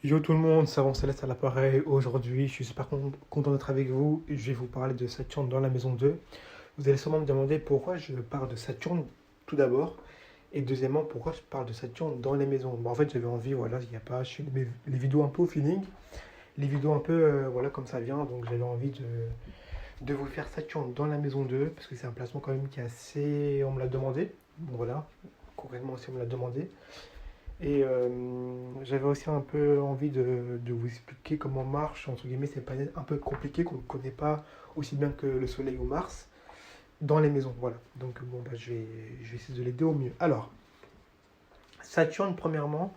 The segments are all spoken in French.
Yo tout le monde, Savant Céleste à l'appareil. Aujourd'hui, je suis super content d'être avec vous. Je vais vous parler de Saturne dans la maison 2. Vous allez sûrement me demander pourquoi je parle de Saturne tout d'abord. Et deuxièmement, pourquoi je parle de Saturne dans les maisons. En fait, j'avais envie, voilà, il n'y a pas. Je fais les vidéos un peu au feeling. Les vidéos un peu, voilà, comme ça vient. Donc j'avais envie de vous faire Saturne dans la maison 2. Parce que c'est un placement quand même qui est assez. On me l'a demandé. Bon, voilà, concrètement aussi, on me l'a demandé. Et j'avais aussi un peu envie de vous expliquer comment marche, entre guillemets, ces planètes un peu compliquées qu'on ne connaît pas aussi bien que le Soleil ou Mars dans les maisons. Voilà. Donc bon, bah, je vais essayer de l'aider au mieux. Alors, Saturne, premièrement,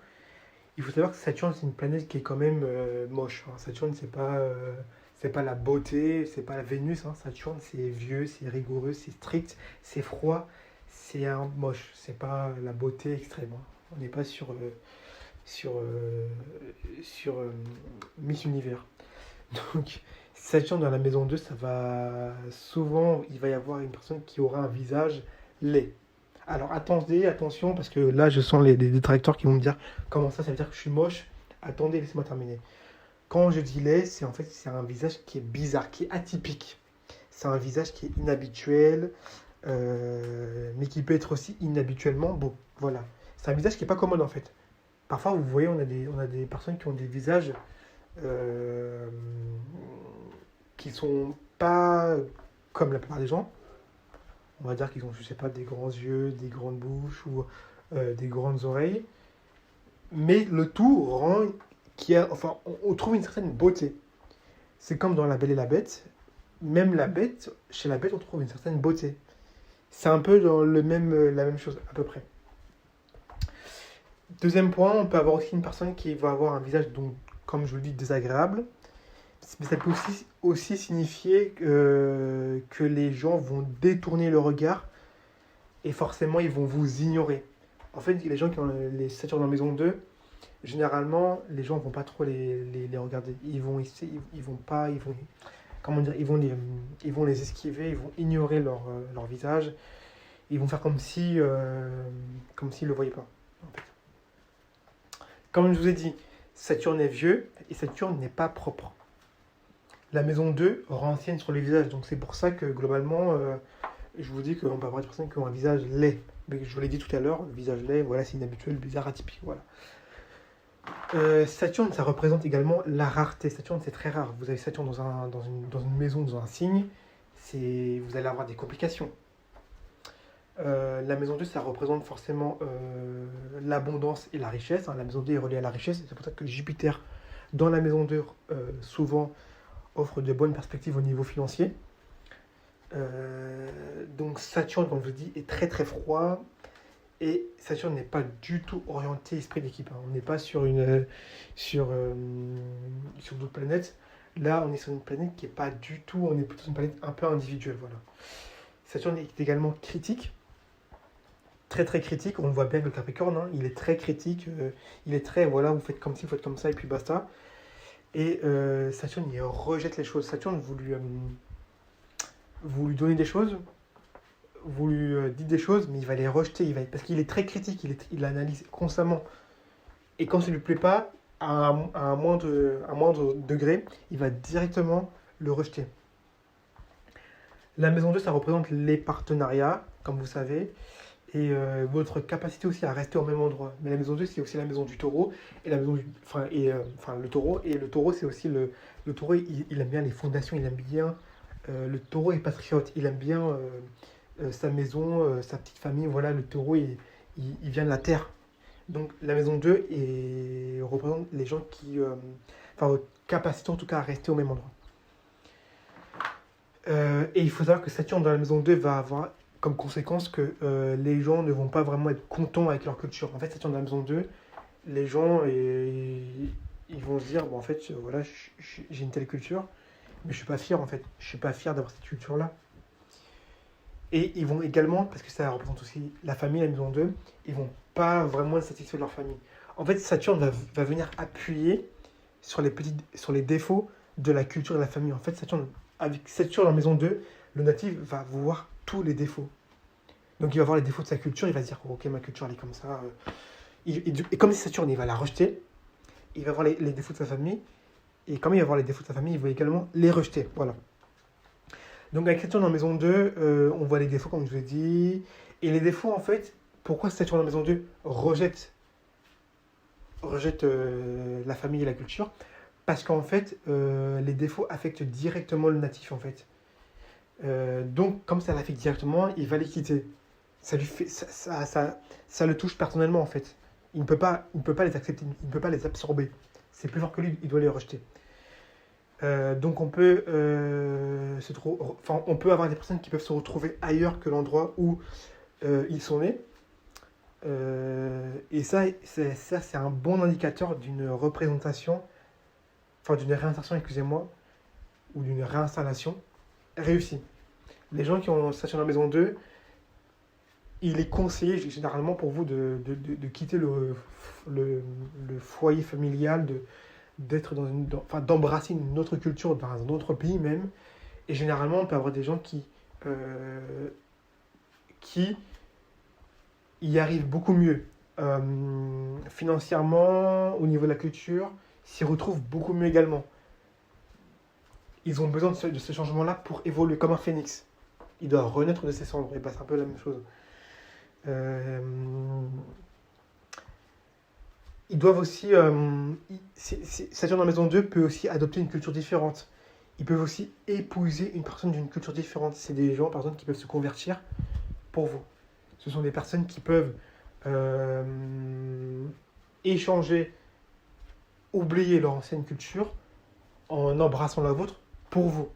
il faut savoir que Saturne, c'est une planète qui est quand même moche, hein. Saturne, c'est pas la beauté, c'est pas la Vénus, hein. Saturne, c'est vieux, c'est rigoureux, c'est strict, c'est froid, c'est un moche. C'est pas la beauté extrême, hein. On n'est pas sur, euh, sur Miss Univers. Donc, Saturne dans la maison 2, ça va souvent, il va y avoir une personne qui aura un visage laid. Alors attendez, attention, parce que là je sens les détracteurs qui vont me dire comment ça veut dire que je suis moche. Attendez, laissez-moi terminer. Quand je dis laid, c'est en fait c'est un visage qui est bizarre, qui est atypique. C'est un visage qui est inhabituel, mais qui peut être aussi inhabituellement beau. Voilà. C'est un visage qui n'est pas commode en fait. Parfois, vous voyez, on a des personnes qui ont des visages euh, qui sont pas comme la plupart des gens. On va dire qu'ils ont, je sais pas, des grands yeux, des grandes bouches ou des grandes oreilles. Mais le tout rend enfin, on trouve une certaine beauté. C'est comme dans La Belle et la Bête. Même la bête, chez la bête, on trouve une certaine beauté. C'est un peu dans la même chose, à peu près. Deuxième point, on peut avoir aussi une personne qui va avoir un visage, donc, comme je vous le dis, désagréable. Mais ça peut aussi signifier que les gens vont détourner le regard et forcément ils vont vous ignorer. En fait, les gens qui ont les Saturnes en maison 2, généralement, les gens ne vont pas trop les regarder. Ils vont pas, ils vont, comment dire, ils vont les esquiver, ils vont ignorer leur visage. Ils vont faire comme s'ils ne le voyaient pas. En fait. Comme je vous ai dit, Saturne est vieux et Saturne n'est pas propre. La maison 2 renseigne sur les visages, donc c'est pour ça que globalement, je vous dis qu'on peut avoir des personnes qui ont un visage laid. Mais je vous l'ai dit tout à l'heure, le visage laid, voilà, c'est inhabituel, bizarre, atypique, voilà. Saturne, ça représente également la rareté. Saturne, c'est très rare. Vous avez Saturne dans une maison, dans un signe, vous allez avoir des complications. La maison 2, ça représente forcément l'abondance et la richesse, hein. La maison 2 est reliée à la richesse, c'est pour ça que Jupiter, dans la maison 2, souvent offre de bonnes perspectives au niveau financier. Donc Saturne, comme je vous dis, est très très froid. Et Saturne n'est pas du tout orienté esprit d'équipe, hein. On n'est pas sur, euh, sur d'autres planètes. Là, on est sur une planète qui n'est pas du tout. On est plutôt sur une planète un peu individuelle. Voilà. Saturne est également critique. Très très critique. On le voit bien avec le Capricorne, hein. Il est très critique. Il est très, voilà, vous faites comme ci, vous faites comme ça, et puis basta. Et Saturne, il rejette les choses. Saturne, vous lui donnez des choses, vous lui dites des choses, mais il va les rejeter. Parce qu'il est très critique, il analyse constamment. Et quand ça ne lui plaît pas, à un moindre degré, il va directement le rejeter. La maison 2, ça représente les partenariats, comme vous savez, et votre capacité aussi à rester au même endroit. Mais la maison 2, c'est aussi la maison du taureau, et la maison enfin, le taureau, et le taureau, c'est aussi le taureau, il aime bien les fondations, il aime bien, le taureau est patriote, il aime bien sa maison, sa petite famille, voilà, le taureau, il vient de la terre. Donc la maison 2 représente les gens enfin, votre capacité en tout cas à rester au même endroit. Et il faut savoir que Saturne dans la maison 2 va avoir comme conséquence que les gens ne vont pas vraiment être contents avec leur culture. En fait, Saturne dans la maison 2, les gens ils vont se dire, bon en fait, voilà, j'ai une telle culture, mais je suis pas fier en fait. Je suis pas fier d'avoir cette culture-là. Et ils vont également, parce que ça représente aussi la famille, la maison 2, ils vont pas vraiment être satisfaits de leur famille. En fait, Saturne va venir appuyer sur les défauts de la culture de la famille. En fait, avec Saturne en maison 2, le natif va voir tous les défauts. Donc il va voir les défauts de sa culture, il va se dire, oh, ok, ma culture elle est comme ça. Et comme Saturne, il va la rejeter, il va voir les défauts de sa famille. Et comme il va voir les défauts de sa famille, il va également les rejeter. Voilà. Donc avec Saturne en maison 2, on voit les défauts comme je vous ai dit. Et les défauts, en fait, pourquoi Saturne en maison 2 rejette la famille et la culture? Parce qu'en fait, les défauts affectent directement le natif, en fait. Donc, comme ça l'affecte directement, il va les quitter. Ça lui fait, ça le touche personnellement, en fait. Il ne peut pas les accepter, il ne peut pas les absorber. C'est plus fort que lui, il doit les rejeter. Donc on peut avoir des personnes qui peuvent se retrouver ailleurs que l'endroit où ils sont nés. Et ça, c'est un bon indicateur d'une représentation, enfin d'une réinsertion, excusez-moi, ou d'une réinstallation réussie. Les gens qui ont Saturne en maison 2, il est conseillé généralement pour vous de quitter le foyer familial, d'être d'embrasser une autre culture dans un autre pays même. Et généralement, on peut avoir des gens qui y arrivent beaucoup mieux. Financièrement, au niveau de la culture, s'y retrouvent beaucoup mieux également. Ils ont besoin de ce changement-là pour évoluer comme un phénix. Il doit renaître de ses cendres. Et ben, c'est un peu la même chose. Ils doivent aussi. Saturne en maison 2 peut aussi adopter une culture différente. Ils peuvent aussi épouser une personne d'une culture différente. C'est des gens, par exemple, qui peuvent se convertir pour vous. Ce sont des personnes qui peuvent échanger, oublier leur ancienne culture en embrassant la vôtre pour vous.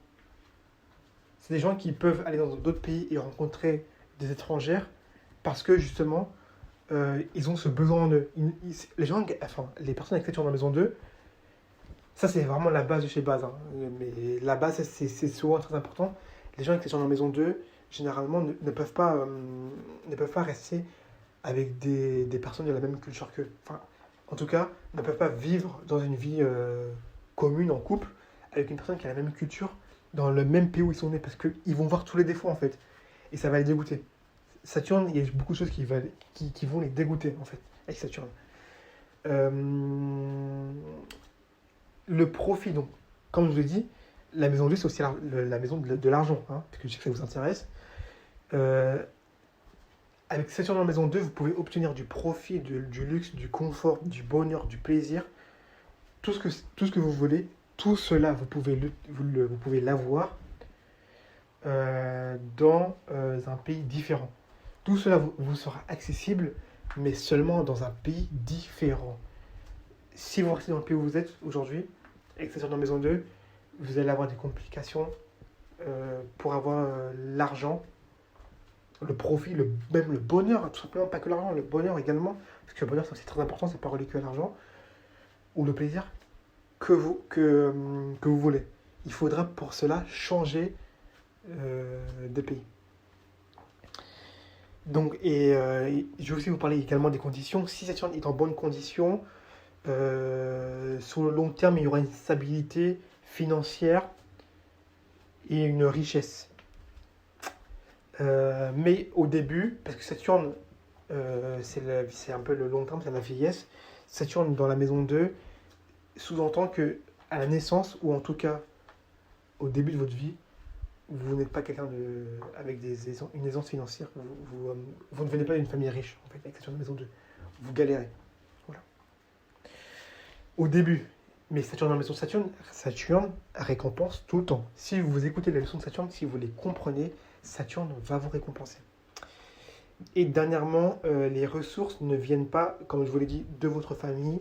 C'est des gens qui peuvent aller dans d'autres pays et rencontrer des étrangères parce que justement, ils ont ce besoin en eux. Les personnes avec Saturne dans la maison 2, ça c'est vraiment la base de chez base. Hein. Mais la base, c'est souvent très important. Les gens avec Saturne dans la maison 2, généralement, ne peuvent pas rester avec des personnes de la même culture qu'eux. Enfin, en tout cas, ne peuvent pas vivre dans une vie commune, en couple, avec une personne qui a la même culture, dans le même pays où ils sont nés, parce qu'ils vont voir tous les défauts, en fait. Et ça va les dégoûter. Saturne, il y a beaucoup de choses qui vont les dégoûter, en fait, avec Saturne. Le profit, donc, comme je vous l'ai dit, la maison 2, c'est aussi la maison de l'argent, hein, parce que je sais que ça vous intéresse. Avec Saturne en maison 2, vous pouvez obtenir du profit, du luxe, du confort, du bonheur, du plaisir, tout ce que vous voulez. Tout cela, vous pouvez l'avoir dans un pays différent. Tout cela vous sera accessible, mais seulement dans un pays différent. Si vous restez dans le pays où vous êtes aujourd'hui, avec Saturne en maison 2, vous allez avoir des complications pour avoir l'argent, le profit, même le bonheur, tout simplement, pas que l'argent, le bonheur également, parce que le bonheur c'est aussi très important, c'est pas relié que à l'argent, ou le plaisir que vous voulez. Il faudra pour cela changer de pays. Donc, je vais aussi vous parler également des conditions. Si Saturne est en bonne condition, sur le long terme, il y aura une stabilité financière et une richesse. Mais au début, parce que Saturne, c'est un peu le long terme, c'est la vieillesse, Saturne dans la maison 2 sous-entend que à la naissance, ou en tout cas au début de votre vie, vous n'êtes pas quelqu'un avec une aisance financière. Vous ne venez pas d'une famille riche, en fait, avec Saturne dans la maison 2. Vous galérez. Voilà. Au début. Mais Saturne dans la maison Saturne récompense tout le temps. Si vous écoutez les leçons de Saturne, si vous les comprenez, Saturne va vous récompenser. Et dernièrement, les ressources ne viennent pas, comme je vous l'ai dit, de votre famille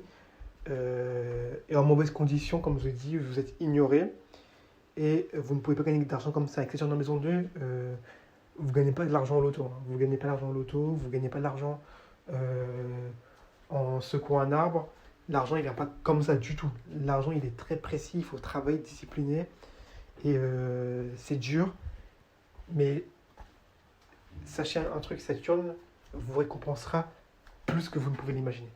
et en mauvaise condition, comme je vous l'ai dit, vous êtes ignoré et vous ne pouvez pas gagner d'argent comme ça. Avec Saturne dans la maison 2, vous ne gagnez pas de l'argent au loto. Hein. Vous ne gagnez pas d'argent au loto, vous ne gagnez pas d'argent en secouant un arbre. L'argent, il ne vient pas comme ça du tout. L'argent, il est très précis, il faut travailler, discipliner. Et c'est dur. Mais sachez un truc, Saturne vous récompensera plus que vous ne pouvez l'imaginer.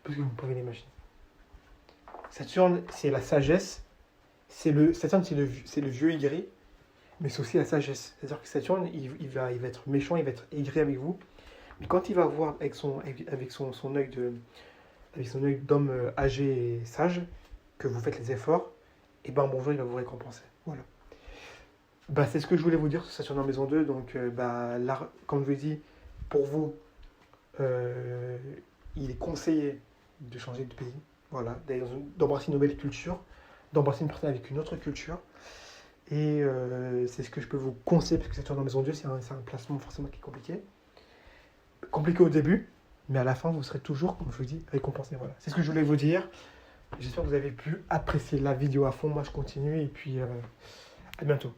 Plus que vous ne pouvez l'imaginer. Saturne, c'est la sagesse. Saturne, c'est le vieux aigri, mais c'est aussi la sagesse. C'est-à-dire que Saturne, il va être méchant, il va être aigri avec vous. Mais quand il va voir avec son œil avec son œil d'homme âgé et sage, que vous faites les efforts, et ben bonjour, il va vous récompenser. Voilà. Bah, c'est ce que je voulais vous dire sur Saturne en maison 2. Donc, là, comme je vous ai dit, pour vous, euh, il est conseillé de changer de pays. Voilà, d'embrasser une nouvelle culture, d'embrasser une personne avec une autre culture. Et c'est ce que je peux vous conseiller, parce que Saturne en maison 2, c'est un placement forcément qui est compliqué. Compliqué au début, mais à la fin, vous serez toujours, comme je vous dis, récompensé. Voilà. C'est ce que je voulais vous dire. J'espère que vous avez pu apprécier la vidéo à fond. Moi, je continue, et puis à bientôt.